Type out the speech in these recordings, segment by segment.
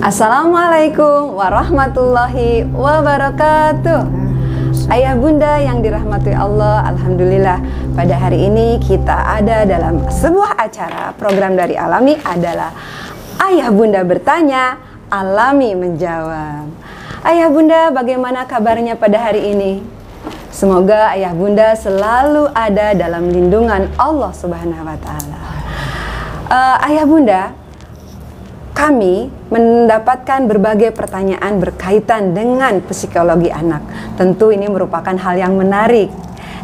Assalamualaikum warahmatullahi wabarakatuh. Ayah bunda yang dirahmati Allah, alhamdulillah pada hari ini kita ada dalam sebuah acara. Program dari Alami adalah Ayah Bunda Bertanya, Alami Menjawab. Ayah bunda, bagaimana kabarnya pada hari ini? Semoga ayah bunda selalu ada dalam lindungan Allah Subhanahu wa Ta'ala. Ayah bunda, kami mendapatkan berbagai pertanyaan berkaitan dengan psikologi anak. Tentu ini merupakan hal yang menarik.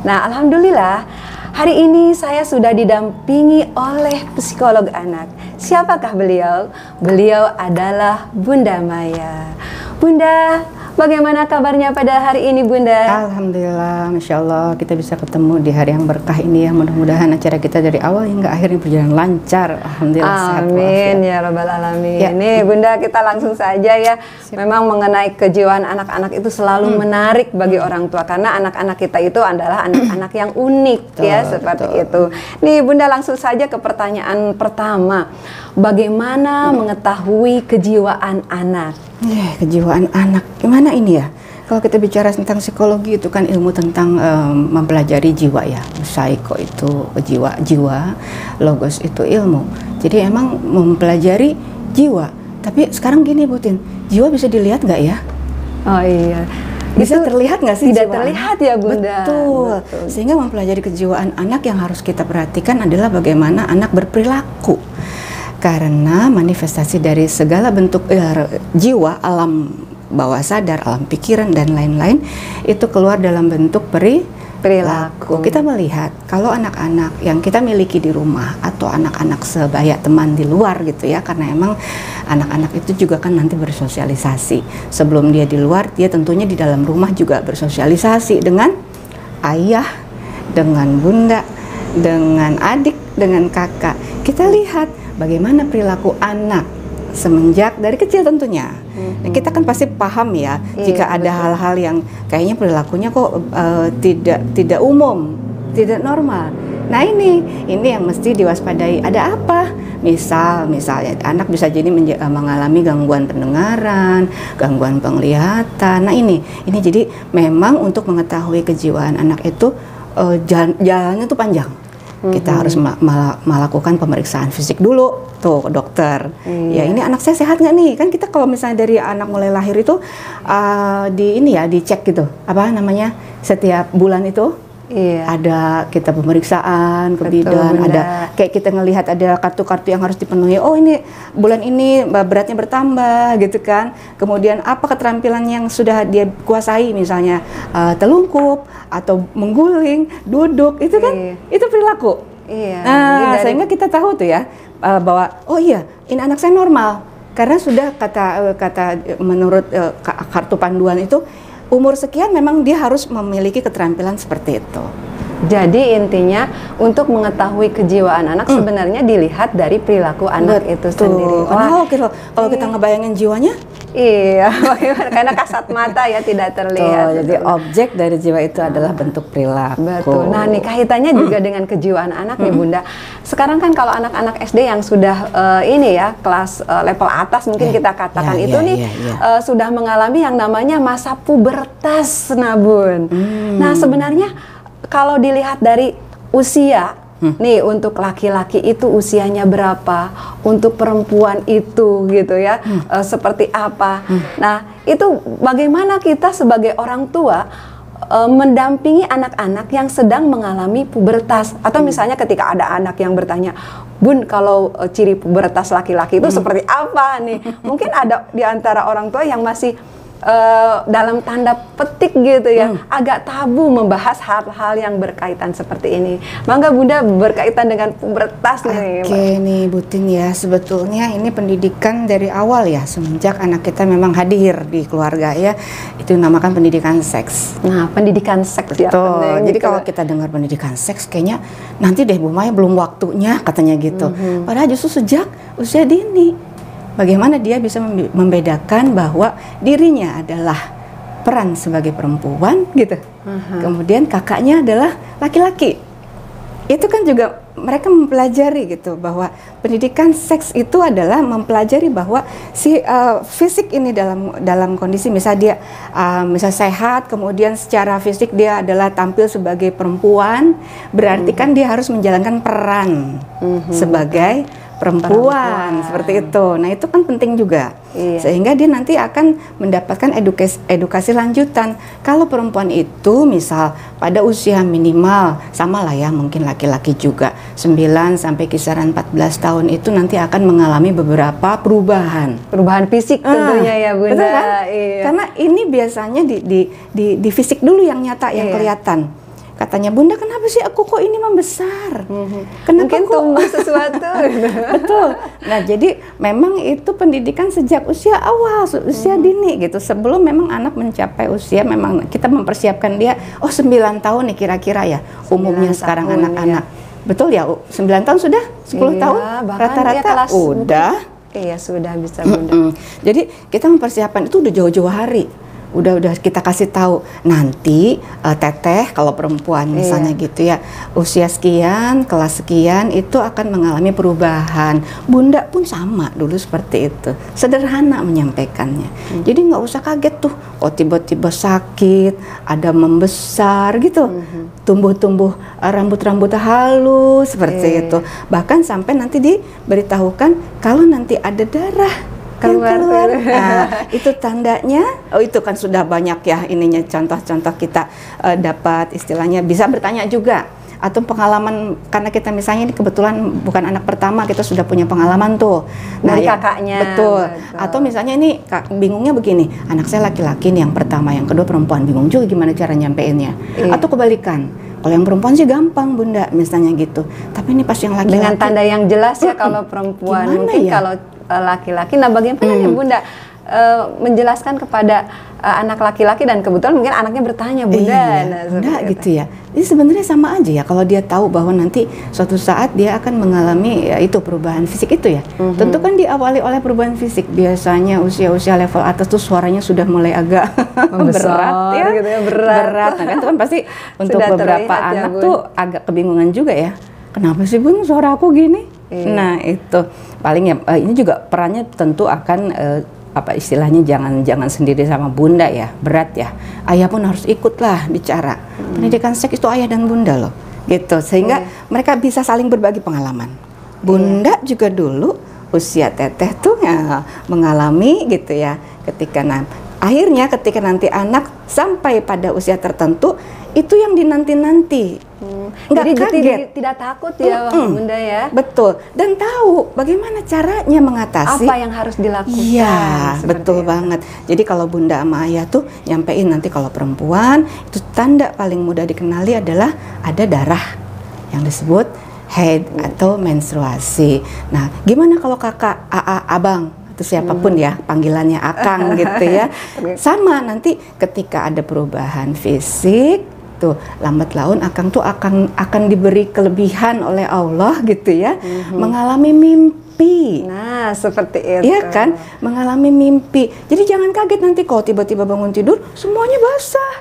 Nah, alhamdulillah hari ini saya sudah didampingi oleh psikolog anak. Siapakah beliau? Beliau adalah Bunda Maya. Bunda, bagaimana kabarnya pada hari ini Bunda? Alhamdulillah, Masya Allah kita bisa ketemu di hari yang berkah ini ya. Mudah-mudahan acara kita dari awal hingga akhirnya berjalan lancar. Alhamdulillah. Amin ya Rabbal Alamin. Ya. Nih Bunda, kita langsung saja ya. Memang mengenai kejiwaan anak-anak itu selalu menarik bagi orang tua. Karena anak-anak kita itu adalah anak-anak yang unik ya, seperti itu. Nih Bunda, langsung saja ke pertanyaan pertama. Bagaimana mengetahui kejiwaan anak? Kejiwaan anak, gimana ini ya? Kalau kita bicara tentang psikologi itu kan ilmu tentang mempelajari jiwa ya. Psiko itu jiwa, logos itu ilmu. Jadi emang mempelajari jiwa. Tapi sekarang gini Butin, jiwa bisa dilihat nggak ya? Oh iya. Bisa terlihat nggak sih? Tidak terlihat ya Bunda. Betul. Sehingga mempelajari kejiwaan anak yang harus kita perhatikan adalah bagaimana anak berperilaku. Karena manifestasi dari segala bentuk jiwa, alam bawah sadar, alam pikiran dan lain-lain itu keluar dalam bentuk perilaku. Kita melihat kalau anak-anak yang kita miliki di rumah atau anak-anak sebaya teman di luar gitu ya, karena emang anak-anak itu juga kan nanti bersosialisasi. Sebelum dia di luar, dia tentunya di dalam rumah juga bersosialisasi dengan ayah, dengan bunda, dengan adik, dengan kakak. Kita lihat bagaimana perilaku anak semenjak dari kecil tentunya. Nah, kita kan pasti paham ya, jika ada hal-hal yang kayaknya perilakunya kok tidak umum, tidak normal. Nah ini yang mesti diwaspadai. Ada apa? Misalnya anak bisa jadi mengalami gangguan pendengaran, gangguan penglihatan. Nah ini jadi memang untuk mengetahui kejiwaan anak itu jalannya tuh panjang. Kita harus melakukan pemeriksaan fisik dulu tuh ke dokter. Ya ini anak saya sehat nggak nih? Kan kita kalau misalnya dari anak mulai lahir itu dicek gitu. Apa namanya? Setiap bulan itu ada kita pemeriksaan ke bidan, ada kayak kita ngelihat ada kartu-kartu yang harus dipenuhi. Oh ini bulan ini beratnya bertambah gitu kan. Kemudian apa keterampilan yang sudah dia kuasai, misalnya telungkup atau mengguling, duduk, itu kan itu perilaku. Nah sehingga kita tahu tuh ya bahwa oh iya ini anak saya normal karena sudah kata menurut kartu panduan itu umur sekian memang dia harus memiliki keterampilan seperti itu. Jadi intinya untuk mengetahui kejiwaan anak sebenarnya dilihat dari perilaku anak itu sendiri. Kalau kita ngebayangin jiwanya, iya, karena kasat mata ya tidak terlihat. Jadi objek dari jiwa itu adalah bentuk perilaku. Betul. Nah, nih kaitannya juga dengan kejiwaan anak nih Bunda. Sekarang kan kalau anak-anak SD yang sudah kelas level atas mungkin kita katakan sudah mengalami yang namanya masa pubertas, Bun. Nah, sebenarnya kalau dilihat dari usia, nih untuk laki-laki itu usianya berapa, untuk perempuan itu gitu ya, seperti apa. Nah, itu bagaimana kita sebagai orang tua mendampingi anak-anak yang sedang mengalami pubertas. Atau misalnya ketika ada anak yang bertanya, Bun, kalau ciri pubertas laki-laki itu seperti apa nih? Mungkin ada di antara orang tua yang masih dalam tanda petik gitu ya, agak tabu membahas hal-hal yang berkaitan seperti ini. Mangga Bunda berkaitan dengan pubertas nih. Oke nih Butin ya, sebetulnya ini pendidikan dari awal ya, semenjak anak kita memang hadir di keluarga ya, itu namakan pendidikan seks. Nah, pendidikan seks ya. Betul. Jadi kalau kita dengar pendidikan seks kayaknya nanti deh Bu Maya belum waktunya katanya gitu. Padahal justru sejak usia dini. Bagaimana dia bisa membedakan bahwa dirinya adalah peran sebagai perempuan gitu. Kemudian kakaknya adalah laki-laki. itu kan juga mereka mempelajari gitu bahwa pendidikan seks itu adalah mempelajari bahwa si fisik ini dalam kondisi misal dia misal sehat, kemudian secara fisik dia adalah tampil sebagai perempuan, berarti kan dia harus menjalankan peran sebagai perempuan seperti itu. Nah itu kan penting juga, sehingga dia nanti akan mendapatkan edukasi lanjutan. Kalau perempuan itu misal pada usia minimal sama lah ya, mungkin laki-laki juga 9 sampai kisaran 14 tahun itu nanti akan mengalami beberapa perubahan fisik tentunya ya Bunda. Betul kan? Karena ini biasanya di fisik dulu yang nyata, yang kelihatan. Katanya, Bunda kenapa sih aku kok ini membesar? Kenapa mungkin tumbuh sesuatu? Betul. Nah jadi memang itu pendidikan sejak usia awal, usia dini gitu. Sebelum memang anak mencapai usia, memang kita mempersiapkan dia, 9 tahun nih kira-kira ya umumnya sekarang anak-anak. Betul ya, 9 tahun sudah? 10 tahun? Rata-rata udah. Iya sudah bisa Bunda. Jadi kita mempersiapkan itu udah jauh-jauh hari. Udah kita kasih tahu nanti teteh kalau perempuan misalnya gitu ya, usia sekian, kelas sekian itu akan mengalami perubahan. Bunda pun sama dulu seperti itu, sederhana menyampaikannya. Jadi nggak usah kaget tuh, tiba-tiba sakit, ada membesar gitu, tumbuh rambut-rambut halus seperti itu. Bahkan sampai nanti diberitahukan kalau nanti ada darah keluar. Nah, itu tandanya, itu kan sudah banyak ya ininya, contoh-contoh kita dapat istilahnya, bisa bertanya juga atau pengalaman, karena kita misalnya ini kebetulan bukan anak pertama, kita sudah punya pengalaman tuh dari kakaknya. Betul. Atau misalnya ini bingungnya begini, anak saya laki-laki nih yang pertama, yang kedua perempuan, bingung juga gimana cara nyampeinnya. Atau kebalikan, kalau yang perempuan sih gampang Bunda misalnya gitu, tapi ini pas yang laki-laki dengan tanda yang jelas ya kalau perempuan. Mungkin ya? Kalau laki-laki, nah bagaimana ya Bunda menjelaskan kepada anak laki-laki, dan kebetulan mungkin anaknya bertanya Bunda, Bunda gitu ya. Ini sebenarnya sama aja ya, kalau dia tahu bahwa nanti suatu saat dia akan mengalami ya, itu perubahan fisik itu ya. Tentu kan diawali oleh perubahan fisik. Biasanya usia-usia level atas tuh suaranya sudah mulai agak berat ya, gitu ya, berat. Nah, kan itu kan pasti untuk beberapa anak ya, tuh agak kebingungan juga ya. Kenapa sih Bun suara aku gini? Nah itu paling ya, ini juga perannya tentu akan apa istilahnya, jangan sendiri sama Bunda ya, berat ya. Ayah pun harus ikutlah bicara. Pendidikan seks itu ayah dan Bunda loh, gitu. Sehingga mereka bisa saling berbagi pengalaman. Bunda juga dulu usia teteh tuh ya, mengalami gitu ya, ketika akhirnya ketika nanti anak sampai pada usia tertentu, itu yang dinanti-nanti. Jadi kaget, tidak takut ya Bunda ya. Betul, dan tahu bagaimana caranya mengatasi. Apa yang harus dilakukan. Iya, betul banget. Jadi kalau Bunda sama Ayah tuh nyampein nanti kalau perempuan, itu tanda paling mudah dikenali adalah ada darah yang disebut haid atau menstruasi. Nah, gimana kalau kakak, abang, atau siapapun ya panggilannya akang gitu ya. Sama nanti ketika ada perubahan fisik tuh, lambat laun akang tuh akan diberi kelebihan oleh Allah gitu ya, mengalami mimpi. Nah seperti itu. Iya kan, mengalami mimpi. Jadi jangan kaget nanti kalau tiba-tiba bangun tidur semuanya basah,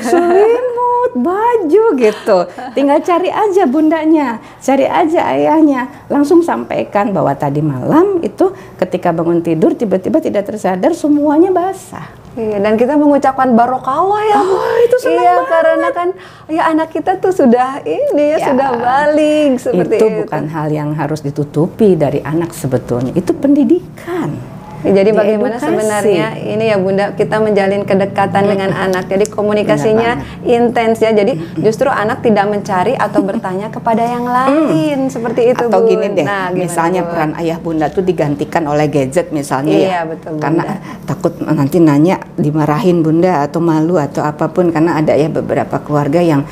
selimut, baju gitu. Tinggal cari aja bundanya, cari aja ayahnya, langsung sampaikan bahwa tadi malam itu ketika bangun tidur tiba-tiba tidak tersadar semuanya basah. Iya, dan kita mengucapkan barokallah ya. Itu senang banget. Karena kan ya anak kita tuh sudah ini ya, sudah balik seperti itu. Itu bukan hal yang harus ditutupi dari anak sebetulnya. Itu pendidikan. Jadi bagaimana sebenarnya ini ya Bunda, kita menjalin kedekatan dengan anak. Jadi komunikasinya intens ya. Jadi justru anak tidak mencari atau bertanya kepada yang lain seperti itu. Atau Bun. gini deh, misalnya peran ayah Bunda tuh digantikan oleh gadget misalnya ya. Betul, karena takut nanti nanya dimarahin Bunda atau malu atau apapun, karena ada ya beberapa keluarga yang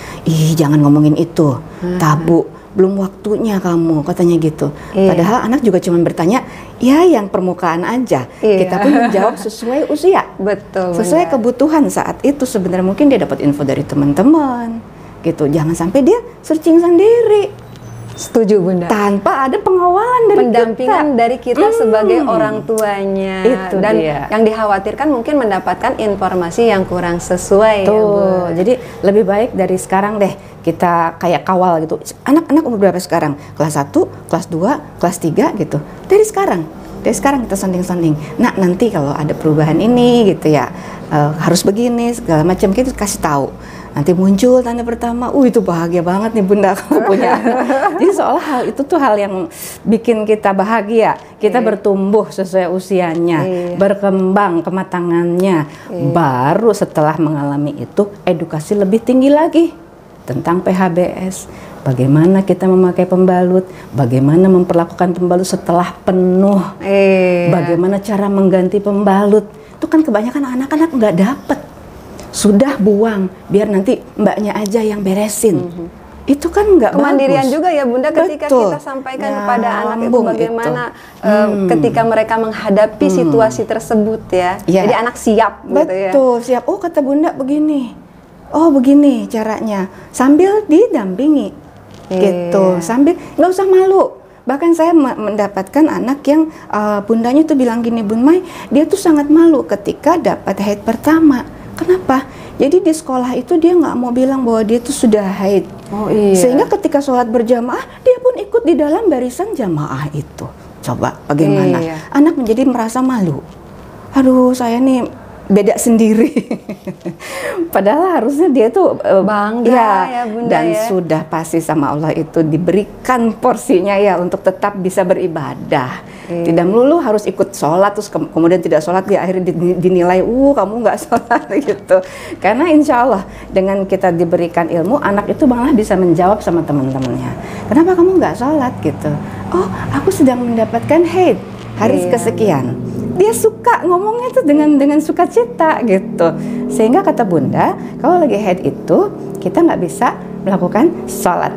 jangan ngomongin itu, tabu. Belum waktunya kamu, katanya gitu. Padahal anak juga cuma bertanya, ya yang permukaan aja. Kita pun menjawab sesuai usia. Betul. Sesuai kebutuhan saat itu. Sebenarnya mungkin dia dapat info dari teman-teman, gitu. Jangan sampai dia searching sendiri. Setuju Bunda. Tanpa ada pengawalan dari pendampingan kita. dari kita sebagai orang tuanya. Itu Dan dia. yang dikhawatirkan mungkin mendapatkan informasi yang kurang sesuai. Tuh, Ya, Bu. jadi lebih baik dari sekarang deh kita kayak kawal gitu. Anak-anak umur berapa sekarang? Kelas 1, kelas 2, kelas 3 gitu. Dari sekarang kita sonding-sonding. Nah, nanti kalau ada perubahan ini gitu ya, harus begini segala macam, kita kasih tahu. Nanti muncul tanda pertama, itu bahagia banget nih Bunda kalau punya anak. Jadi seolah hal itu tuh hal yang bikin kita bahagia. Kita bertumbuh sesuai usianya, berkembang kematangannya. Baru setelah mengalami itu, edukasi lebih tinggi lagi tentang PHBS. Bagaimana kita memakai pembalut, bagaimana memperlakukan pembalut setelah penuh, bagaimana cara mengganti pembalut. Itu kan kebanyakan anak-anak nggak dapet. Sudah buang, biar nanti mbaknya aja yang beresin. Itu kan nggak bagus. Kemandirian juga ya Bunda ketika kita sampaikan kepada anak itu bagaimana ketika mereka menghadapi situasi tersebut ya. Jadi anak siap gitu ya. Betul, siap. Oh kata Bunda begini, oh begini caranya. Sambil didampingi gitu, sambil nggak usah malu. Bahkan saya mendapatkan anak yang bundanya tuh bilang gini, Bun Mai, dia tuh sangat malu ketika dapat haid pertama. Kenapa? Jadi di sekolah itu dia nggak mau bilang bahwa dia tuh sudah haid. Sehingga ketika sholat berjamaah, dia pun ikut di dalam barisan jamaah itu. Coba bagaimana? Anak menjadi merasa malu. Aduh, saya nih beda sendiri. Padahal harusnya dia tuh bangga ya Bunda dan ya. Sudah pasti sama Allah itu diberikan porsinya ya untuk tetap bisa beribadah. Tidak melulu harus ikut sholat terus kemudian tidak sholat dia akhirnya dinilai kamu nggak sholat gitu. Karena insya Allah dengan kita diberikan ilmu, anak itu malah bisa menjawab sama teman-temannya, kenapa kamu nggak sholat gitu. Oh, aku sedang mendapatkan haid hari kesekian. Dia suka ngomongnya tuh dengan sukacita gitu. Sehingga kata Bunda, kalau lagi haid itu kita nggak bisa melakukan sholat,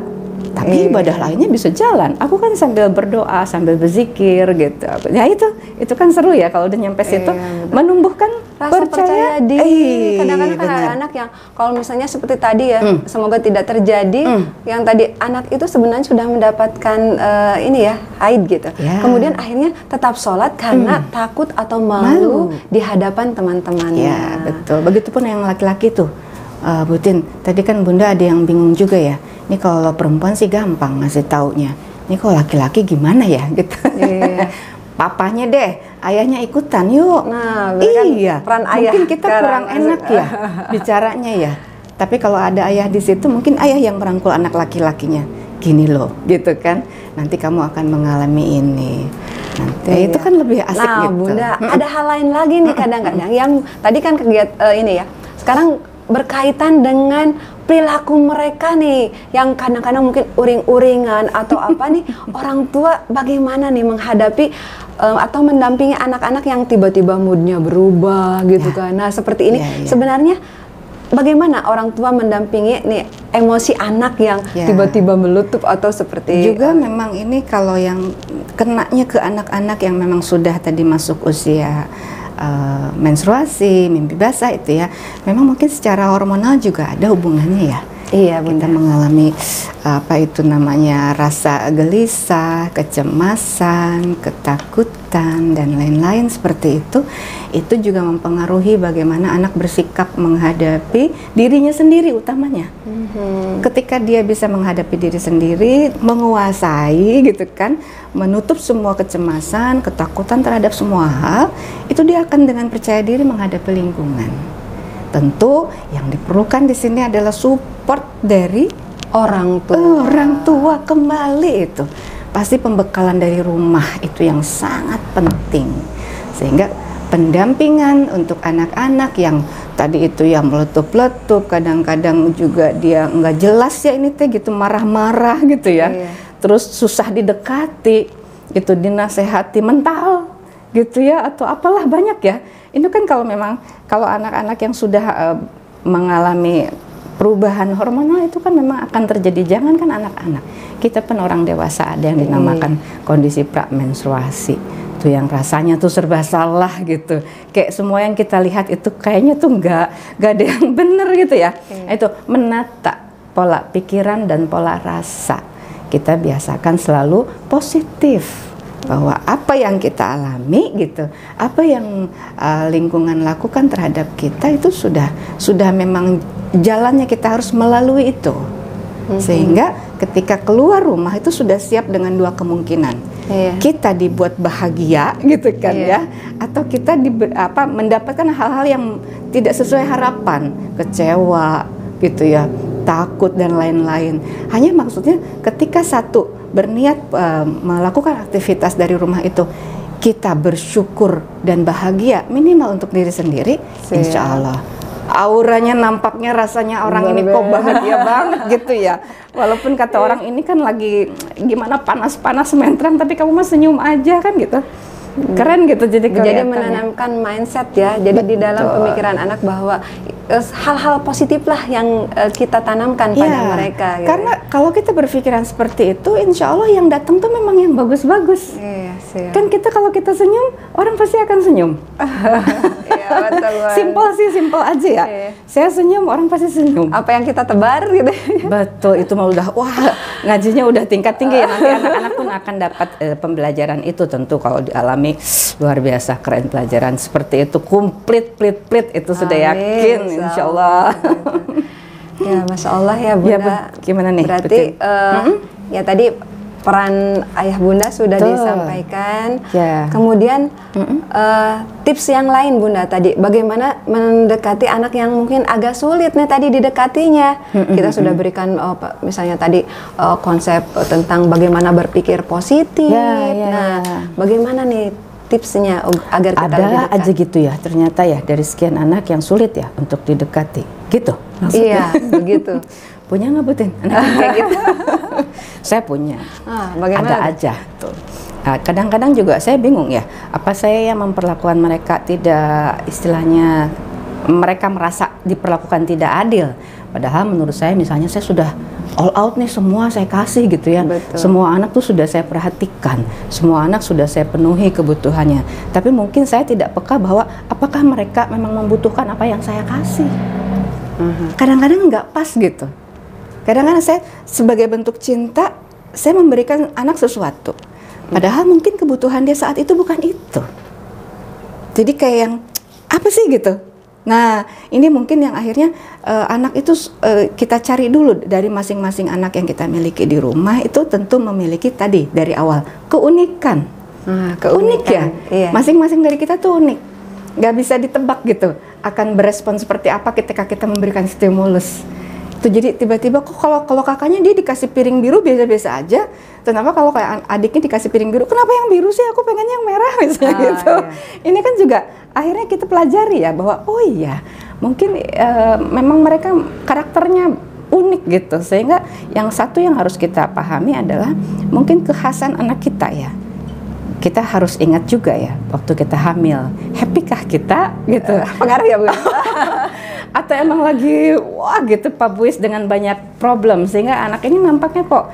tapi ibadah lainnya bisa jalan. Aku kan sambil berdoa, sambil berzikir gitu. Ya itu kan seru ya kalau udah nyampe situ, menumbuhkan rasa percaya diri. Kadang-kadang kan ada anak yang kalau misalnya seperti tadi ya, semoga tidak terjadi, yang tadi anak itu sebenarnya sudah mendapatkan ini ya, haid gitu. Kemudian akhirnya tetap sholat karena takut atau malu di hadapan teman-temannya. Ya, betul. Begitupun yang laki-laki tuh. Butin, tadi kan Bunda ada yang bingung juga ya. Ini kalau perempuan sih gampang ngasih taunya. Ini kalau laki-laki gimana ya gitu. Papanya deh, ayahnya ikutan yuk. Nah, iya. Peran ayah mungkin kita kurang enak ya bicaranya ya. Tapi kalau ada ayah di situ, mungkin ayah yang merangkul anak laki-lakinya. Gini loh, gitu kan. Nanti kamu akan mengalami ini. Nanti itu kan lebih asik gitu. Bunda, ada hal lain lagi nih kadang-kadang yang tadi kan kegiatan ini ya. Sekarang berkaitan dengan perilaku mereka nih yang kadang-kadang mungkin uring-uringan atau apa nih, orang tua bagaimana nih menghadapi atau mendampingi anak-anak yang tiba-tiba moodnya berubah gitu kan. Nah seperti ini sebenarnya bagaimana orang tua mendampingi nih emosi anak yang tiba-tiba meletup atau seperti juga memang ini kalau yang kenanya ke anak-anak yang memang sudah tadi masuk usia menstruasi, mimpi basah itu ya, memang mungkin secara hormonal juga ada hubungannya ya. Iya, Bunda. Kita mengalami apa itu namanya rasa gelisah, kecemasan, ketakutan dan lain-lain seperti itu juga mempengaruhi bagaimana anak bersikap menghadapi dirinya sendiri utamanya. Ketika dia bisa menghadapi diri sendiri, menguasai gitu kan, menutup semua kecemasan, ketakutan terhadap semua hal, itu dia akan dengan percaya diri menghadapi lingkungan. Tentu yang diperlukan di sini adalah support dari orang tua. Orang tua kembali itu. Pasti pembekalan dari rumah itu yang sangat penting. Sehingga pendampingan untuk anak-anak yang tadi itu yang meletup-letup, kadang-kadang juga dia nggak jelas ya ini teh gitu, marah-marah gitu ya. Terus susah didekati, gitu, dinasehati mental gitu ya, atau apalah banyak ya. Itu kan kalau memang kalau anak-anak yang sudah mengalami perubahan hormonal itu kan memang akan terjadi. Jangan kan anak-anak, kita pun orang dewasa ada yang dinamakan kondisi pra-menstruasi. Itu yang rasanya tuh serba salah gitu. Kayak semua yang kita lihat itu kayaknya tuh nggak ada yang bener gitu ya. Itu menata pola pikiran dan pola rasa. kita biasakan selalu positif, bahwa apa yang kita alami gitu, apa yang lingkungan lakukan terhadap kita itu sudah memang jalannya, kita harus melalui itu. Sehingga ketika keluar rumah itu sudah siap dengan dua kemungkinan. Kita dibuat bahagia gitu kan ya, atau kita mendapatkan hal-hal yang tidak sesuai harapan, kecewa gitu ya, takut dan lain-lain. Hanya maksudnya ketika satu berniat melakukan aktivitas dari rumah itu, kita bersyukur dan bahagia minimal untuk diri sendiri, insya Allah auranya nampaknya rasanya orang ini kok bahagia banget gitu ya. Walaupun kata orang ini kan lagi gimana panas-panas menterang, tapi kamu mah senyum aja kan gitu. Keren gitu jadi menanamkan mindset ya. Jadi di dalam pemikiran anak bahwa hal-hal positif lah yang kita tanamkan pada mereka gitu. Karena kalau kita berpikiran seperti itu, insya Allah yang datang tuh memang yang bagus-bagus. Kan kita kalau kita senyum, orang pasti akan senyum. Simpel aja ya. Saya senyum, orang pasti senyum. Apa yang kita tebar gitu. Betul, itu mah udah wah, ngajinya udah tingkat tinggi ya. Nanti anak-anak pun akan dapat pembelajaran itu tentu kalau dialami luar biasa, keren pelajaran seperti itu, komplit plit itu sudah yakin insya Allah. Ya, Masya Allah ya Bunda. Gimana nih? Berarti ya tadi peran ayah bunda sudah disampaikan. Kemudian tips yang lain Bunda tadi, bagaimana mendekati anak yang mungkin agak sulit nih tadi didekatinya. Kita sudah berikan misalnya tadi konsep tentang bagaimana berpikir positif. Nah, bagaimana nih tipsnya agar kita lebih dekat? Ada aja gitu ya, ternyata ya dari sekian anak yang sulit ya untuk didekati, gitu maksudnya. Iya, begitu. Punya nggak Butin anak kayak gitu? Saya punya. Ada aja tuh. Kadang-kadang juga saya bingung ya, apa saya yang memperlakukan mereka tidak, istilahnya mereka merasa diperlakukan tidak adil. Padahal menurut saya misalnya saya sudah all out nih, semua saya kasih gitu ya. Semua anak tuh sudah saya perhatikan, semua anak sudah saya penuhi kebutuhannya. Tapi mungkin saya tidak peka bahwa apakah mereka memang membutuhkan apa yang saya kasih. Kadang-kadang nggak pas gitu. Kadang-kadang saya sebagai bentuk cinta, saya memberikan anak sesuatu. Padahal mungkin kebutuhan dia saat itu bukan itu. Jadi kayak yang, apa sih gitu. Nah, ini mungkin yang akhirnya anak itu kita cari dulu dari masing-masing anak yang kita miliki di rumah, itu tentu memiliki tadi dari awal keunikan. Unik ya, masing-masing dari kita tuh unik. Gak bisa ditebak gitu, akan berespon seperti apa ketika kita memberikan stimulus. Tuh, jadi tiba-tiba kok kalau kakaknya dia dikasih piring biru biasa-biasa aja, kenapa kalau kayak adiknya dikasih piring biru, kenapa yang biru sih, aku pengennya yang merah misalnya gitu. Ini kan juga akhirnya kita pelajari ya bahwa oh iya mungkin memang mereka karakternya unik gitu, sehingga yang satu yang harus kita pahami adalah mungkin kekhasan anak kita ya. Kita harus ingat juga ya, waktu kita hamil, happy-kah kita gitu? Pengaruh ya Bu? Atau emang lagi wah gitu Pak Buis dengan banyak problem, sehingga anak ini nampaknya kok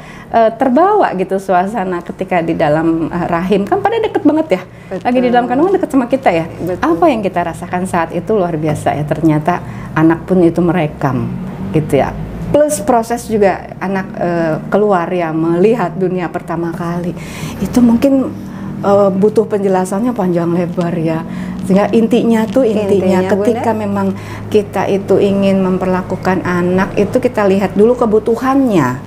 terbawa gitu suasana ketika di dalam rahim, kan pada deket banget ya. Lagi di dalam kandungan deket sama kita ya. Apa yang kita rasakan saat itu luar biasa ya, ternyata anak pun itu merekam gitu ya. Plus proses juga anak keluar ya, melihat dunia pertama kali, itu mungkin butuh penjelasannya panjang lebar ya. Sehingga intinya ketika Bunda, memang kita itu ingin memperlakukan anak itu, kita lihat dulu kebutuhannya.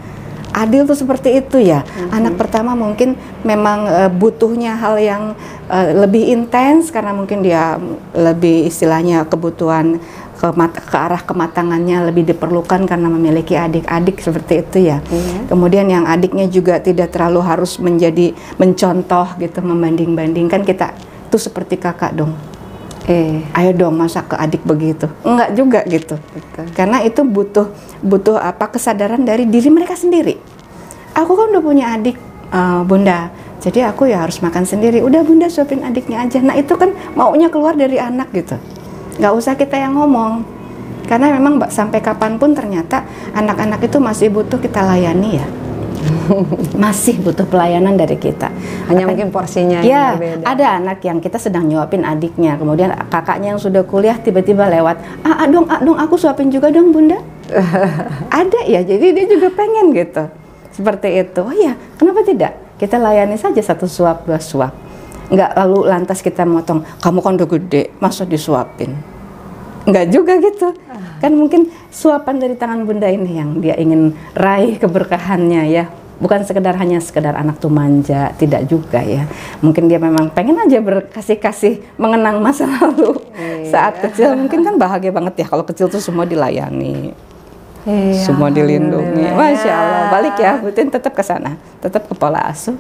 Adil tuh seperti itu ya. Anak pertama mungkin memang butuhnya hal yang lebih intens karena mungkin dia lebih istilahnya kebutuhan ke arah kematangannya lebih diperlukan karena memiliki adik-adik seperti itu ya. Kemudian yang adiknya juga tidak terlalu harus menjadi mencontoh gitu, membanding-bandingkan. Kita tuh seperti kakak dong. Ayo dong masa ke adik begitu. Enggak juga gitu. Karena itu butuh apa, kesadaran dari diri mereka sendiri. Aku kan udah punya adik, Bunda. Jadi aku ya harus makan sendiri. Udah Bunda suapin adiknya aja. Nah itu kan maunya keluar dari anak gitu. Nggak usah kita yang ngomong, karena memang sampai kapanpun ternyata anak-anak itu masih butuh kita layani ya. Masih butuh pelayanan dari kita. Hanya mungkin porsinya ya, yang berbeda. Ada anak yang kita sedang nyuapin adiknya, kemudian kakaknya yang sudah kuliah tiba-tiba lewat, dong aku suapin juga dong Bunda. Ada ya, jadi dia juga pengen gitu. seperti itu. Oh iya, kenapa tidak? Kita layani saja 1 suap, 2 suap. Nggak lalu lantas kita motong, kamu kan udah gede, masa disuapin? Nggak juga gitu. Kan mungkin suapan dari tangan Bunda ini yang dia ingin raih keberkahannya ya. Bukan hanya sekedar anak tuh manja, tidak juga ya. Mungkin dia memang pengen aja berkasih-kasih mengenang masa lalu saat kecil. Mungkin kan bahagia banget ya kalau kecil tuh semua dilayani, semua dilindungi. Masya Allah, balik ya, Butin tetap ke sana, tetap ke pola asuh.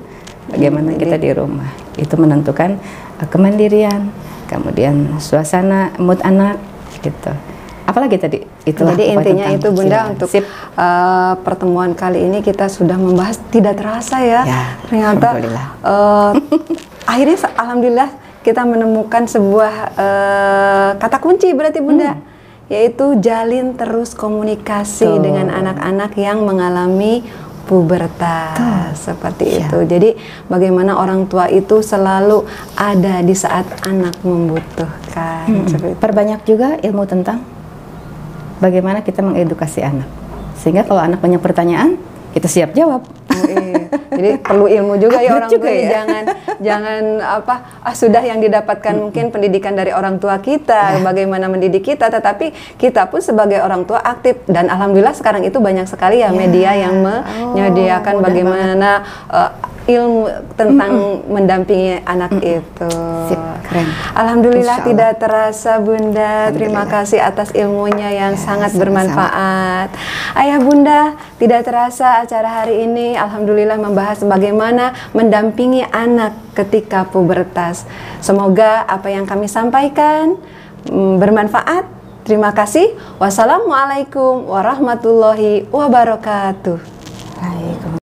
Bagaimana kita di rumah, itu menentukan kemandirian, kemudian suasana, mood anak, gitu. Apalagi tadi? Itulah. Jadi intinya itu Bunda untuk pertemuan kali ini kita sudah membahas tidak terasa ya. Ternyata akhirnya alhamdulillah kita menemukan sebuah kata kunci berarti Bunda, yaitu jalin terus komunikasi dengan anak-anak yang mengalami pubertas seperti itu. Jadi bagaimana orang tua itu selalu ada di saat anak membutuhkan. Perbanyak juga ilmu tentang bagaimana kita mengedukasi anak, sehingga kalau anak banyak pertanyaan, kita siap jawab. Jadi perlu ilmu juga ya orang tua, ya? jangan sudah yang didapatkan mungkin pendidikan dari orang tua kita, bagaimana mendidik kita, tetapi kita pun sebagai orang tua aktif, dan alhamdulillah sekarang itu banyak sekali ya media yang menyediakan bagaimana ilmu tentang mendampingi anak itu. Keren. Alhamdulillah tidak terasa Bunda, terima kasih atas ilmunya yang sangat bermanfaat. Ayah Bunda, tidak terasa acara hari ini alhamdulillah membahas bagaimana mendampingi anak ketika pubertas. Semoga apa yang kami sampaikan bermanfaat. Terima kasih. Wassalamualaikum warahmatullahi wabarakatuh.